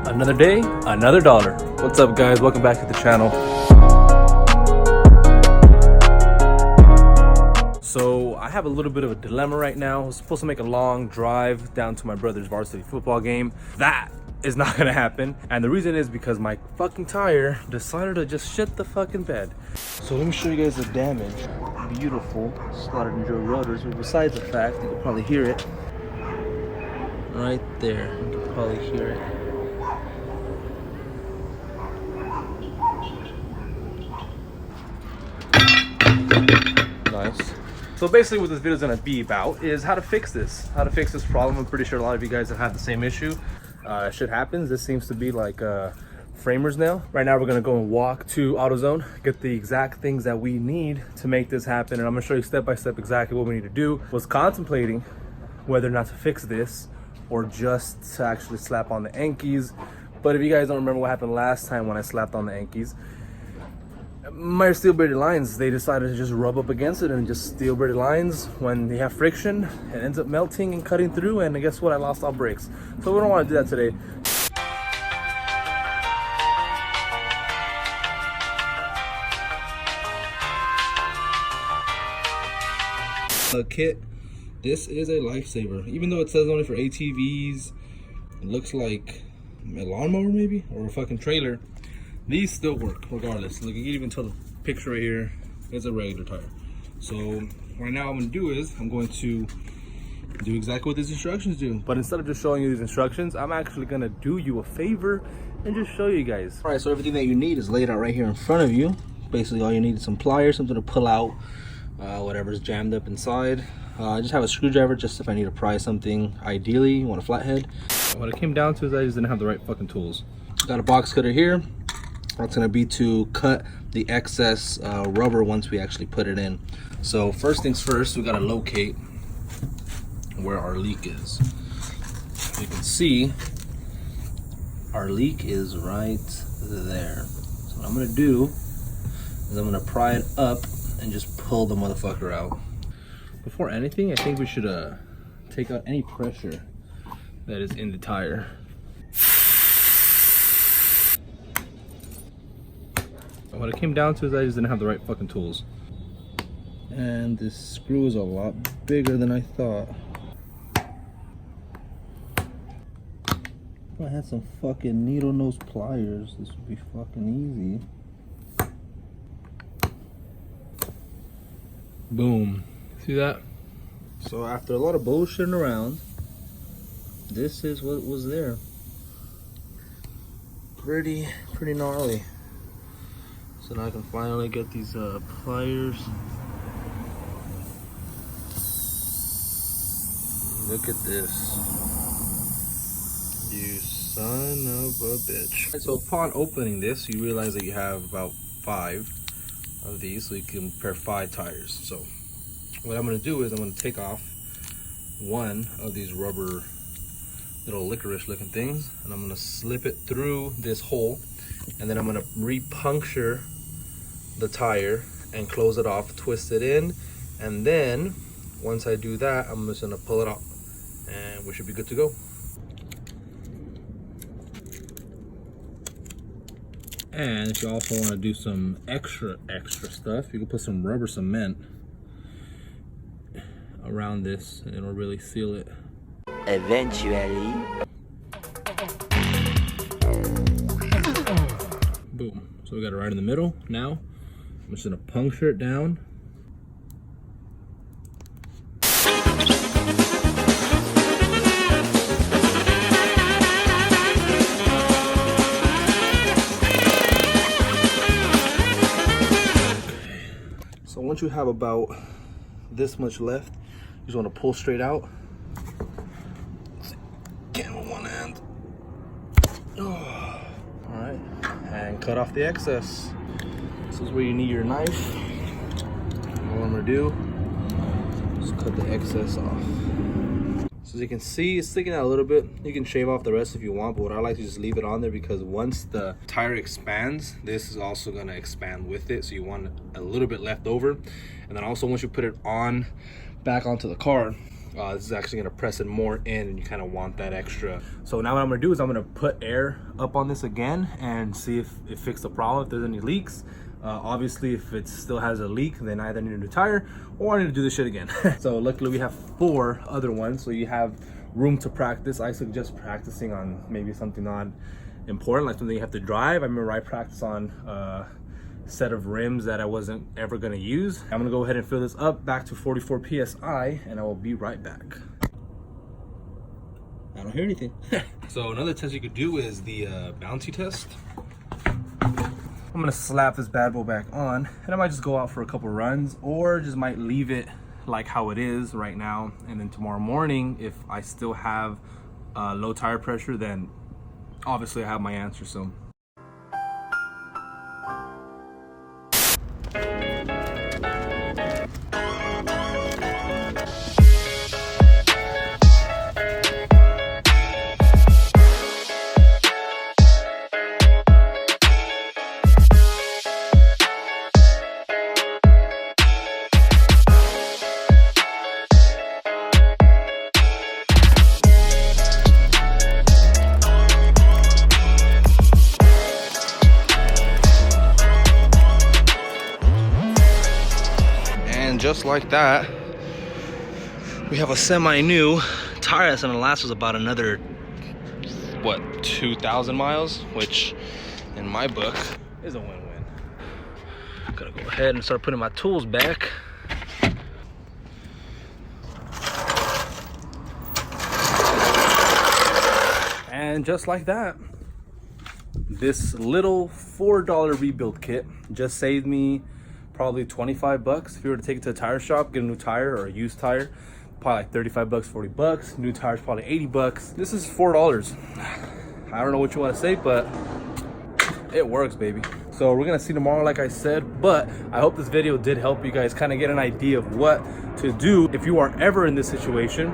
Another day, another dollar. What's up, guys? Welcome back to the channel. So I have a little bit of a dilemma right now. I was supposed to make a long drive down to my brother's varsity football game. That is not gonna happen. And the reason is because my fucking tire decided to just shit the fucking bed. So let me show you guys the damage. Beautiful slotted into rotors. But besides the fact, you can probably hear it. Right there, you can probably hear it. Nice. So basically what this video is going to be about is how to fix this problem. I'm pretty sure a lot of you guys have had the same issue. Shit happens. This seems to be like a framer's nail. Right now we're going to go and walk to AutoZone, get the exact things that we need to make this happen, and I'm going to show you step by step exactly what we need to do. Was contemplating whether or not to fix this or just to actually slap on the Yankees. But if you guys don't remember what happened last time when I slapped on the Yankees, my steel braided lines, they decided to just rub up against it, and just steel braided lines, when they have friction, it ends up melting and cutting through, and guess what? I lost all brakes. So we don't want to do that today. Kit, this is a lifesaver. Even though it says only for ATVs, it looks like a lawnmower maybe, or a fucking trailer. These still work regardless. Look, you can even tell the picture right here is a regular tire. So right now what I'm gonna do is I'm going to do exactly what these instructions do. But instead of just showing you these instructions, I'm actually gonna do you a favor and just show you guys. All right, so everything that you need is laid out right here in front of you. Basically all you need is some pliers, something to pull out whatever's jammed up inside. I just have a screwdriver just if I need to pry something. Ideally, you want a flathead. What it came down to is I just didn't have the right fucking tools. Got a box cutter here. That's going to be to cut the excess rubber once we actually put it in. So first things first, we got to locate where our leak is. You can see our leak is right there. So what I'm going to do is I'm going to pry it up and just pull the motherfucker out. Before anything, I think we should take out any pressure that is in the tire. What it came down to is I just didn't have the right fucking tools. And this screw is a lot bigger than I thought. If I had some fucking needle nose pliers, this would be fucking easy. Boom. See that? So after a lot of bullshitting around, this is what was there. Pretty gnarly. So now I can finally get these pliers. Look at this. You son of a bitch. Right, so upon opening this, you realize that you have about 5 of these, so you can pair 5 tires. So what I'm going to do is I'm going to take off one of these rubber little licorice looking things, and I'm going to slip it through this hole, and then I'm going to re-puncture the tire and close it off, twist it in, and then once I do that, I'm just going to pull it out and we should be good to go. And if you also want to do some extra stuff, you can put some rubber cement around this and it'll really seal it. Eventually. Boom. So we got it right in the middle. Now I'm just gonna puncture it down. So once you have about this much left, you just want to pull straight out. Can with one hand. Oh. All right, and cut off the excess. This is where you need your knife. All I'm gonna do is cut the excess off. So as you can see, it's sticking out a little bit. You can shave off the rest if you want, but what I like to just leave it on there because once the tire expands, this is also gonna expand with it. So you want a little bit left over. And then also once you put it on back onto the car, This is actually gonna press it more in, and you kind of want that extra. So now what I'm gonna do is I'm gonna put air up on this again and see if it fixed the problem, if there's any leaks. Obviously, if it still has a leak, then I either need a new tire or I need to do this shit again. So luckily we have 4 other ones, so you have room to practice. I suggest practicing on maybe something not important, like something you have to drive. I remember I practiced on a set of rims that I wasn't ever gonna use. I'm gonna go ahead and fill this up back to 44 PSI, and I will be right back. I don't hear anything. So another test you could do is the bouncy test. I'm gonna slap this bad boy back on, and I might just go out for a couple runs, or just might leave it like how it is right now, and then tomorrow morning, if I still have low tire pressure, then obviously I have my answer. So just like that, we have a semi-new tire that's gonna last us about another, what, 2,000 miles, which in my book is a win-win. I'm gonna go ahead and start putting my tools back. And just like that, this little $4 rebuild kit just saved me probably 25 bucks. If you were to take it to a tire shop, get a new tire or a used tire, probably like 35 bucks, 40 bucks. New tires probably 80 bucks. This is $4. I don't know what you want to say, but it works, baby. So we're gonna see tomorrow, like I said, but I hope this video did help you guys kind of get an idea of what to do if you are ever in this situation.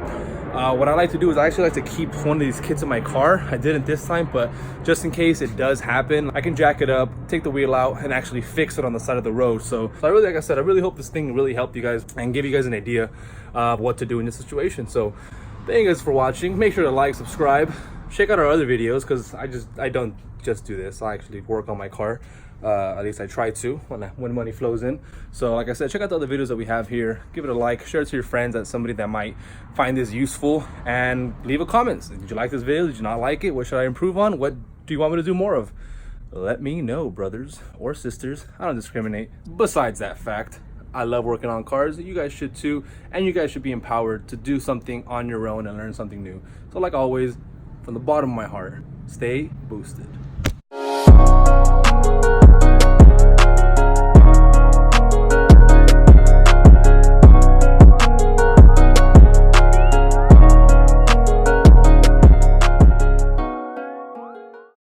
What I like to do is I actually like to keep one of these kits in my car. I didn't this time, but just in case it does happen, I can jack it up, take the wheel out, and actually fix it on the side of the road. So I really, like I said, I really hope this thing really helped you guys and give you guys an idea of what to do in this situation. So thank you guys for watching. Make sure to like, subscribe, check out our other videos, because I don't just do this. I actually work on my car. At least I try to when money flows in. So like I said, check out the other videos that we have here. Give it a like, share it to your friends, that's somebody that might find this useful, and leave a comment. Did you like this video? Did you not like it? What should I improve on? What do you want me to do more of? Let me know, brothers or sisters. I don't discriminate. Besides that fact, I love working on cars. You guys should too, and you guys should be empowered to do something on your own and learn something new. So like always, from the bottom of my heart, stay boosted.